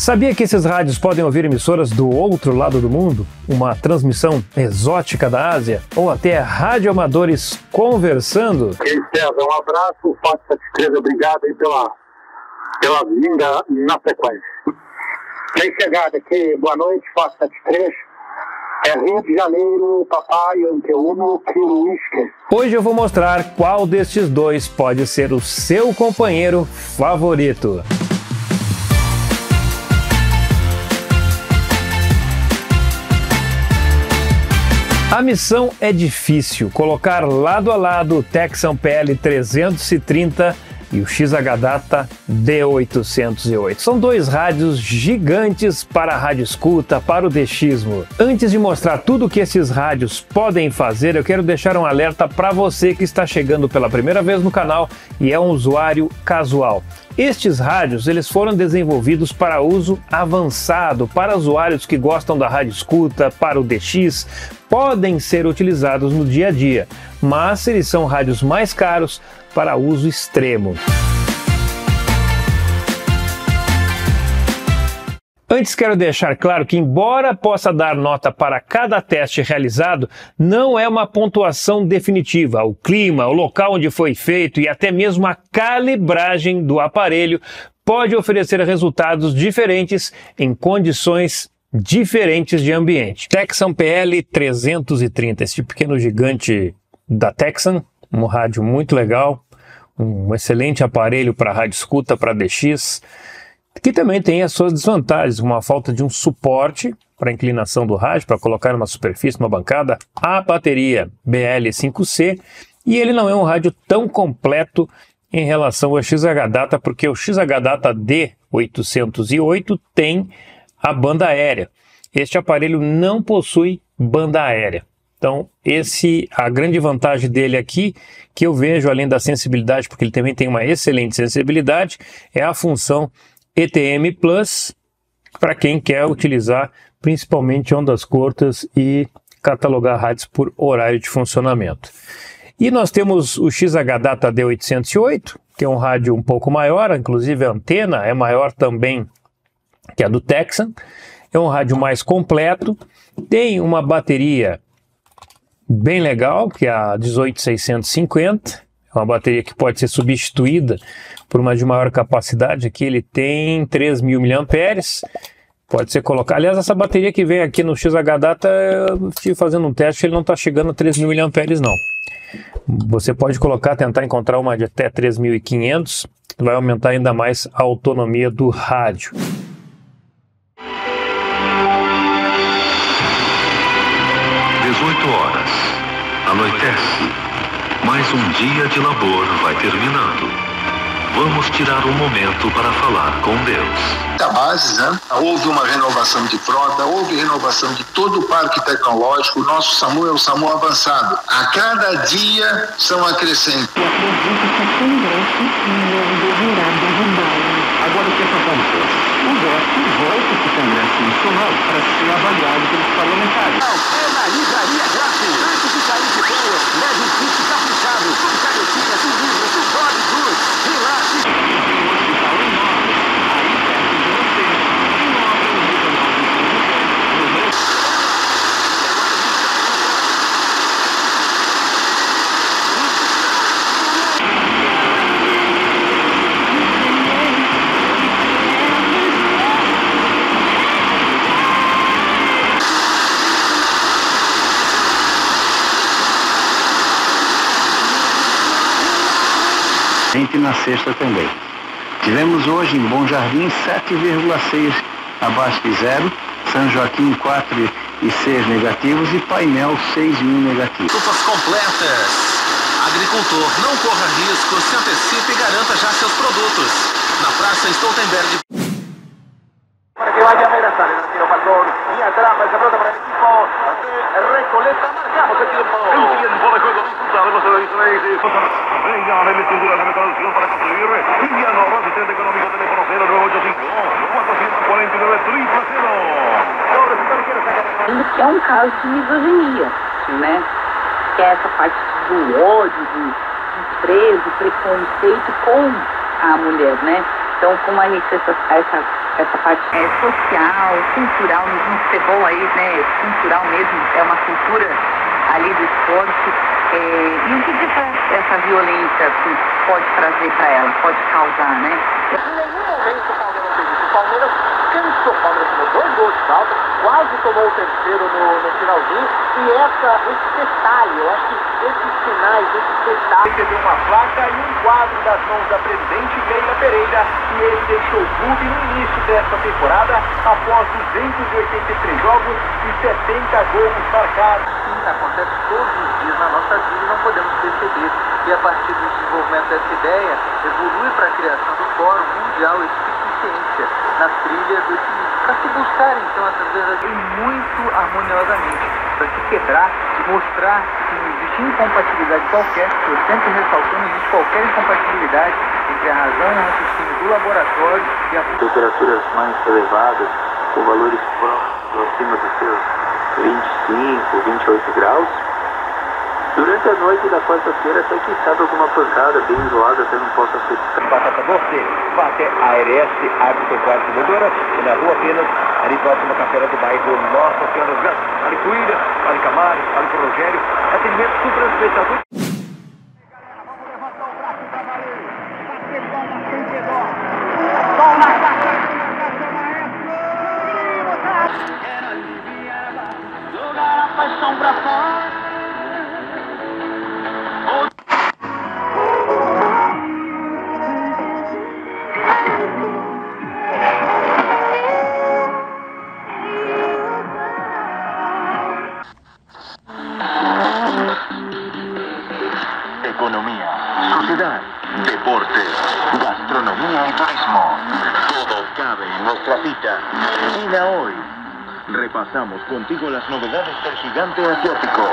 Sabia que esses rádios podem ouvir emissoras do outro lado do mundo? Uma transmissão exótica da Ásia? Ou até radioamadores conversando? César, um abraço, Fox 73, obrigado aí pela vinda na sequência. Bem chegado aqui, boa noite, Fox 73. É Rio de Janeiro, papai, Anteuno, Kilo Whisky. Hoje eu vou mostrar qual destes dois pode ser o seu companheiro favorito. A missão é difícil, colocar lado a lado o Tecsun PL330 e o XH-Data D808. São dois rádios gigantes para a rádio escuta, para o DXismo. Antes de mostrar tudo o que esses rádios podem fazer, eu quero deixar um alerta para você que está chegando pela primeira vez no canal e é um usuário casual. Estes rádios eles foram desenvolvidos para uso avançado, para usuários que gostam da rádio escuta, para o DX, podem ser utilizados no dia a dia, mas eles são rádios mais caros para uso extremo. Antes quero deixar claro que, embora possa dar nota para cada teste realizado, não é uma pontuação definitiva. O clima, o local onde foi feito e até mesmo a calibragem do aparelho pode oferecer resultados diferentes em condições diferentes de ambiente. Tecsun PL330, esse pequeno gigante da Tecsun, um rádio muito legal, um excelente aparelho para rádio escuta, para DX, que também tem as suas desvantagens, uma falta de um suporte para a inclinação do rádio, para colocar numa superfície, numa bancada, a bateria BL5C, e ele não é um rádio tão completo em relação ao XH-Data, porque o XH-Data D808 tem a banda aérea. Este aparelho não possui banda aérea. Então, a grande vantagem dele aqui, que eu vejo além da sensibilidade, porque ele também tem uma excelente sensibilidade, é a função ETM Plus, para quem quer utilizar principalmente ondas curtas e catalogar rádios por horário de funcionamento. E nós temos o XH-Data D808, que é um rádio um pouco maior, inclusive a antena é maior também que a do Tecsun, é um rádio mais completo, tem uma bateria bem legal, que é a 18650, é uma bateria que pode ser substituída por uma de maior capacidade. Aqui ele tem 3.000 mAh, pode ser colocado. Aliás, essa bateria que vem aqui no XH-Data, eu estive fazendo um teste, ele não está chegando a 3.000 mAh não. Você pode tentar encontrar uma de até 3.500, que vai aumentar ainda mais a autonomia do rádio. Anoitece, mais um dia de labor vai terminando. Vamos tirar um momento para falar com Deus. Da base, né? Houve uma renovação de frota, houve renovação de todo o parque tecnológico. O nosso SAMU é o SAMU avançado. A cada dia são acrescentos. Agora o que acontece? O voto volta para o Congresso Nacional para ser avaliado pelos parlamentares. É na livraria grátis. Antes de sair de boa, leve um kit caprichado, com canetinhas, com livros, com códigos. Relaxe. Tem um hospital enorme, aí perto de você. Enorme, no Regional de São José, no Rio. Na sexta também. Tivemos hoje em Bom Jardim 7,6 abaixo de zero, São Joaquim 4,6 negativos e Painel 6,1 negativos. Roupas completas. Agricultor, não corra risco, se antecipe e garanta já seus produtos. Na Praça Stoltenberg. Para que vaya a amenazar el arquero Falcón y atrapa esa pelota para el equipo de Recoleta. Marcamos el tiempo. El tiempo de juego disputado en los televisores. Venga, dale cintura de reconocimiento para conseguir. Indiano, asistente económico, teléfono 0985 449 000. Que é um caso de misoginia, né? Que é essa parte do ódio, do desprezo, preconceito com a mulher, né? Então, com essa essa parte social, cultural, no futebol aí, né, cultural mesmo, é uma cultura ali do esporte. E o que essa violência pode trazer para ela, pode causar, né? Em nenhum momento o Palmeiras fez isso. O Palmeiras cansou, o Palmeiras tomou 2 gols de falta, quase tomou o terceiro no finalzinho. E esse detalhe, eu acho que esses sinais, esses detalhes... Recebeu uma placa e um quadro das mãos da presidente Leila Pereira, e ele deixou o clube no início desta temporada, após 283 jogos e 70 gols marcados. Acontece todos os dias na nossa vida e não podemos perceber. E a partir do desenvolvimento dessa ideia, evolui para a criação do Fórum Mundial Eficiência na trilha do equilíbrio, para se buscar então essas verdades muito harmoniosamente, para se quebrar e mostrar que não existe incompatibilidade qualquer, eu sempre ressaltando, não existe qualquer incompatibilidade entre a razão e o raciocínio do laboratório e a temperaturas mais elevadas, com valores próximos acima dos seus 25, 28 graus. Durante a noite da quarta-feira, até quem sabe alguma pancada bem isolada até não possa ser. Batata doce, bate a ARS, árbitro quadro vendedora, e na rua apenas, ali próximo à capela do bairro Nossa Senhora dos Graças. Ali pro William, ali Camaro, ali pro Rogério, atendimento super especial. Vamos levantar o braço pra valer, bater palma sem redor. Sol na casa, maestro! Quero aliviar, jogar a paixão pra fora. Economía, sociedad, deportes, gastronomía y turismo. Todo cabe en nuestra cita. Mira hoy. Repasamos contigo las novedades del gigante asiático.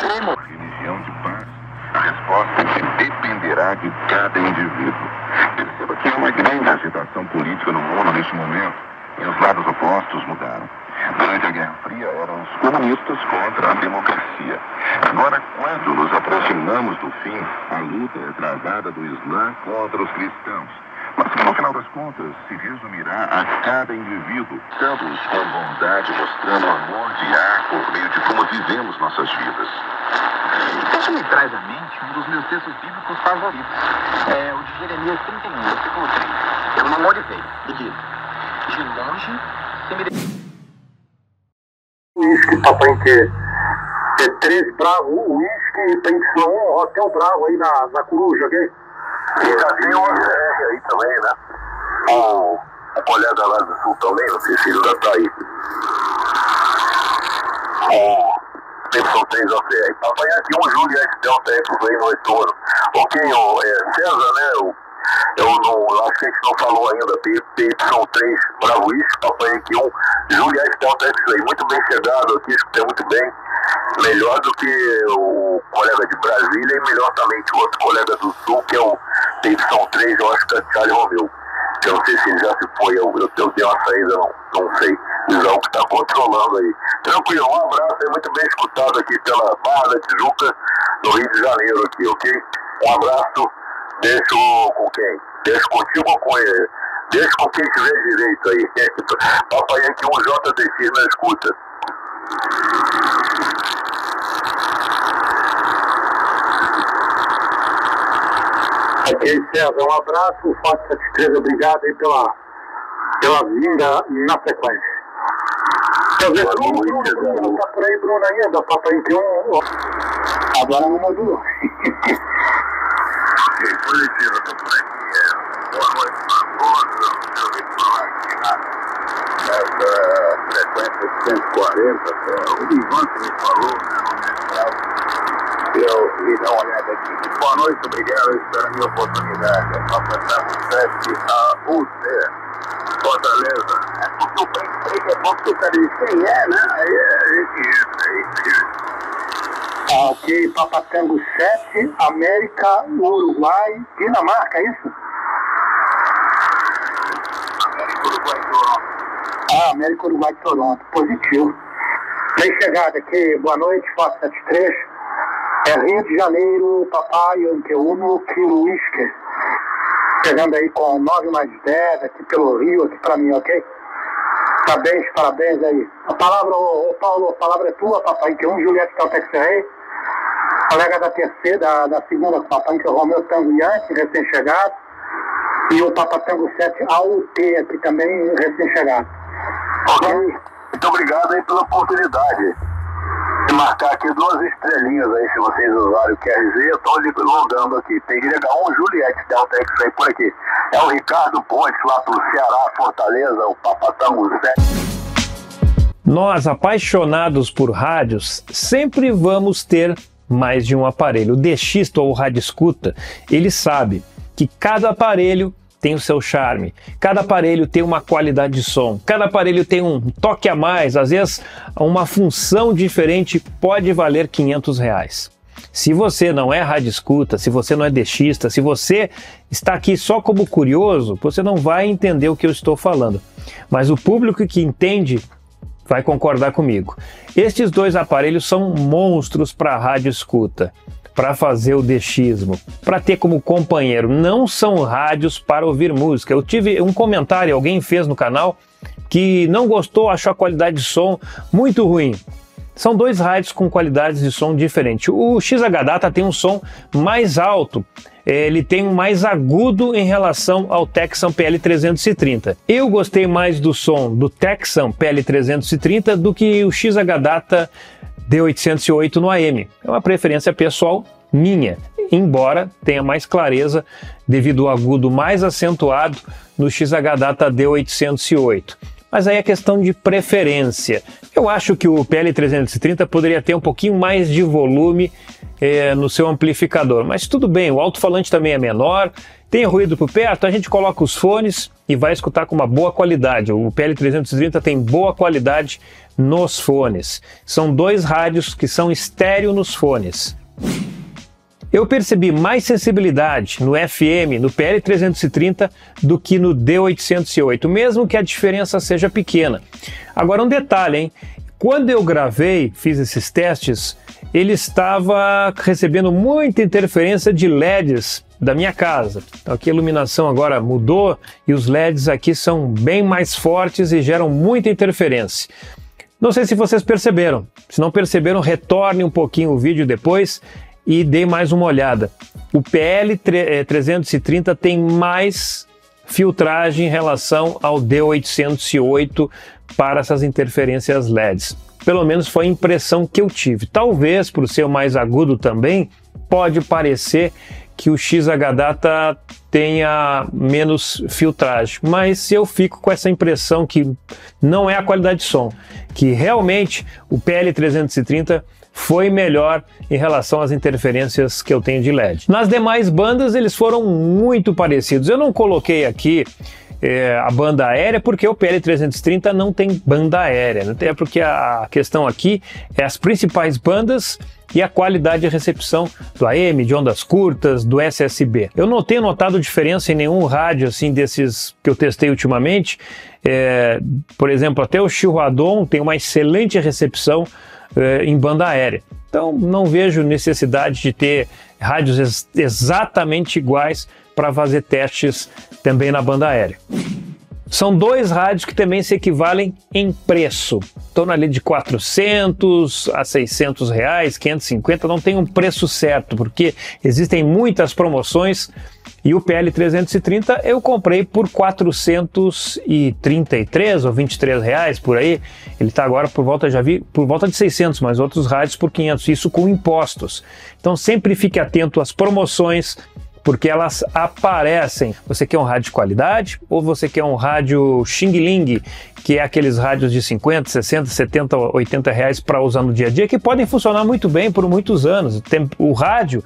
Tenemos religión de paz. A resposta que dependerá de cada indivíduo. Perceba que há uma grande agitação política no mundo neste momento. E os lados opostos mudaram. Durante a Guerra Fria eram os comunistas contra a democracia. Agora, quando nos aproximamos do fim, a luta é travada do Islã contra os cristãos. Mas que no final das contas se resumirá a cada indivíduo, todos com bondade, mostrando amor de ar por meio de como vivemos nossas vidas. Isso me traz à mente um dos meus textos bíblicos favoritos. É o de Jeremias 31, versículo 3. Eu memorizei e diz: de longe se me... Uísque, papai, T3 Bravo, Uísque, PY1, Hotel Bravo aí na Coruja, ok? E já tem uma série aí também, né? O colega lá do Sul também, não sei se ele ainda tá aí. O PY3 OCR. Papai, aqui um Juliette Delta X aí no retorno. Ok, César, né? Eu acho que a gente não falou ainda, PY3 Bravo Whisky, papai aqui Juliette Delta X aí, muito bem chegado aqui, escutei muito bem, melhor do que o colega de Brasília e melhor também que o outro colega do Sul, que é o PY3, eu acho que é Charlie Romeu, que eu não sei se ele já se foi, eu dei uma saída, não sei, usar o que está controlando aí. Tranquilo, um abraço aí, muito bem escutado aqui pela Barra da Tijuca, no Rio de Janeiro aqui, ok? Um abraço. Deixo com quem? Deixo contigo ou com ele? Deixo com quem tiver direito aí. Papai aqui JDX na escuta. Ok, César, um abraço, Fox 73, obrigado aí pela vinda na sequência. Quer ver, Bruno, tá por aí, Bruno, ainda, papai aqui agora não mudou. Positivo, eu tô por aqui. Boa noite para todos. Eu ouvi falar aqui nessa frequência de 140. O Ivan que me falou, eu me dá uma olhada aqui. Boa noite, obrigado. Eu espero a minha oportunidade. É para passar o teste a UC. Fortaleza. É porque o bem é bom que o cara diz quem é, né? Aí a gente entra aí. Ok, Papatango 7, América, Uruguai, Dinamarca, é isso? América, Uruguai, Toronto. América, Uruguai, Toronto, positivo. Bem chegada aqui, boa noite, Fox 73. É Rio de Janeiro, Papai, Ante1, Kilo Whisky. chegando aí com 9 mais 10 aqui pelo Rio, aqui para mim, ok? Parabéns aí. A palavra, ô Paulo, a palavra é tua, papai, que Juliette Caltex Rei, colega da terceira, da segunda, papai, que é o Romeu Tango Yankee, recém-chegado, e o Papa Tango 7 AUT aqui também, recém-chegado. Ok? Muito obrigado aí pela oportunidade de marcar aqui 2 estrelinhas aí, se vocês usarem o QRZ, eu estou logando aqui. Tem YH1 Juliette Caltex Rei por aqui. É o Ricardo Pontes, lá pro Ceará, Fortaleza, o Papa Tango 7. Nós, apaixonados por rádios, sempre vamos ter mais de um aparelho. O DXista ou o rádio escuta, ele sabe que cada aparelho tem o seu charme, cada aparelho tem uma qualidade de som, cada aparelho tem um toque a mais, às vezes uma função diferente pode valer R$500. Se você não é rádio escuta, se você não é DXista, se você está aqui só como curioso, você não vai entender o que eu estou falando. Mas o público que entende vai concordar comigo. Estes 2 aparelhos são monstros para a rádio escuta, para fazer o DXismo, para ter como companheiro. Não são rádios para ouvir música. Eu tive um comentário, alguém fez no canal, que não gostou, achou a qualidade de som muito ruim. São 2 rádios com qualidades de som diferentes. O XH-Data tem um som mais alto, ele tem um mais agudo em relação ao Tecsun PL330. Eu gostei mais do som do Tecsun PL330 do que o XH-Data D808 no AM. É uma preferência pessoal minha, embora tenha mais clareza devido ao agudo mais acentuado no XH-Data D808. Mas aí é questão de preferência. Eu acho que o PL330 poderia ter um pouquinho mais de volume no seu amplificador, mas tudo bem, o alto-falante também é menor, tem ruído por perto, a gente coloca os fones e vai escutar com uma boa qualidade. O PL330 tem boa qualidade nos fones. São 2 rádios que são estéreo nos fones. Eu percebi mais sensibilidade no FM, no PL330, do que no D808, mesmo que a diferença seja pequena. Agora um detalhe, hein? Quando eu gravei, fiz esses testes, ele estava recebendo muita interferência de LEDs da minha casa. Então aqui a iluminação agora mudou e os LEDs aqui são bem mais fortes e geram muita interferência. Não sei se vocês perceberam. Se não perceberam, retorne um pouquinho o vídeo depois e dê mais uma olhada. O PL330 tem mais filtragem em relação ao D808 para essas interferências LEDs. Pelo menos foi a impressão que eu tive. Talvez, por ser mais agudo também, pode parecer que o XH-Data tenha menos filtragem, mas eu fico com essa impressão que não é a qualidade de som, que realmente o PL330 foi melhor em relação às interferências que eu tenho de LED. Nas demais bandas eles foram muito parecidos. Eu não coloquei aqui a banda aérea porque o PL330 não tem banda aérea, até porque a questão aqui é as principais bandas e a qualidade de recepção do AM, de ondas curtas, do SSB. Eu não tenho notado diferença em nenhum rádio assim desses que eu testei ultimamente. Por exemplo, até o Chilradon tem uma excelente recepção em banda aérea. Então não vejo necessidade de ter rádios exatamente iguais para fazer testes também na banda aérea. São 2 rádios que também se equivalem em preço. Estão ali de 400 a 600 reais, 550, não tem um preço certo, porque existem muitas promoções e o PL330 eu comprei por 433 ou 23 reais por aí. Ele está agora por volta, já vi, por volta de 600, mas outros rádios por 500, isso com impostos. Então sempre fique atento às promoções, porque elas aparecem. Você quer um rádio de qualidade ou você quer um rádio xing-ling, que é aqueles rádios de 50, 60, 70, 80 reais para usar no dia a dia, que podem funcionar muito bem por muitos anos. O rádio,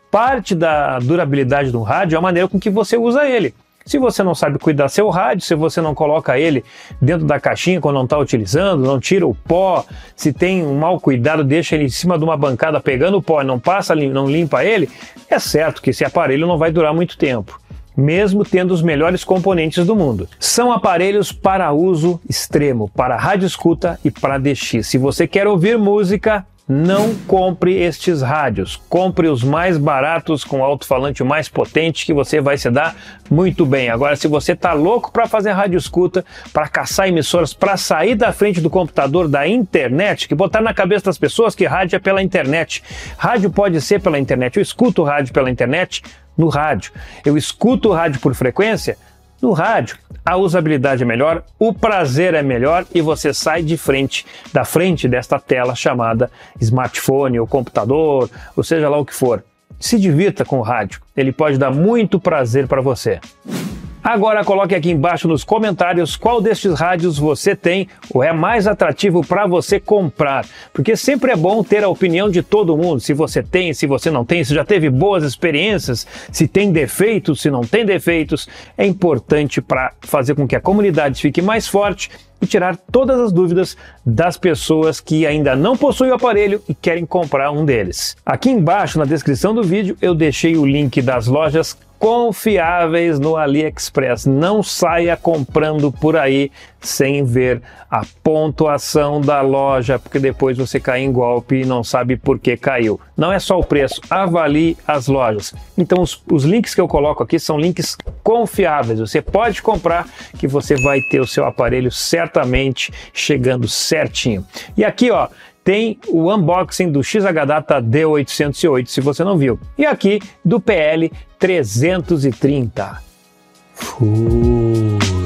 parte da durabilidade do rádio é a maneira com que você usa ele. Se você não sabe cuidar seu rádio, se você não coloca ele dentro da caixinha quando não está utilizando, não tira o pó, se tem um mau cuidado, deixa ele em cima de uma bancada pegando o pó e não passa, não limpa ele, é certo que esse aparelho não vai durar muito tempo, mesmo tendo os melhores componentes do mundo. São aparelhos para uso extremo, para rádio escuta e para DX. Se você quer ouvir música, não compre estes rádios. Compre os mais baratos com alto-falante mais potente que você vai se dar muito bem. Agora, se você tá louco para fazer rádio escuta, para caçar emissoras, para sair da frente do computador, da internet, que botar na cabeça das pessoas que rádio é pela internet. Rádio pode ser pela internet. Eu escuto rádio pela internet no rádio. Eu escuto rádio por frequência no rádio. A usabilidade é melhor, o prazer é melhor e você sai da frente desta tela chamada smartphone ou computador, ou seja lá o que for. Se divirta com o rádio, ele pode dar muito prazer para você. Agora coloque aqui embaixo nos comentários qual destes rádios você tem ou é mais atrativo para você comprar, porque sempre é bom ter a opinião de todo mundo, se você tem, se você não tem, se já teve boas experiências, se tem defeitos, se não tem defeitos. É importante para fazer com que a comunidade fique mais forte e tirar todas as dúvidas das pessoas que ainda não possuem o aparelho e querem comprar um deles. Aqui embaixo na descrição do vídeo eu deixei o link das lojas confiáveis no AliExpress. Não saia comprando por aí sem ver a pontuação da loja, porque depois você cai em golpe e não sabe por que caiu. Não é só o preço, avalie as lojas. Então os links que eu coloco aqui são links confiáveis. Você pode comprar que você vai ter o seu aparelho certamente chegando certinho. E aqui, ó, tem o unboxing do XH-Data D808, se você não viu. E aqui do PL330. Fui.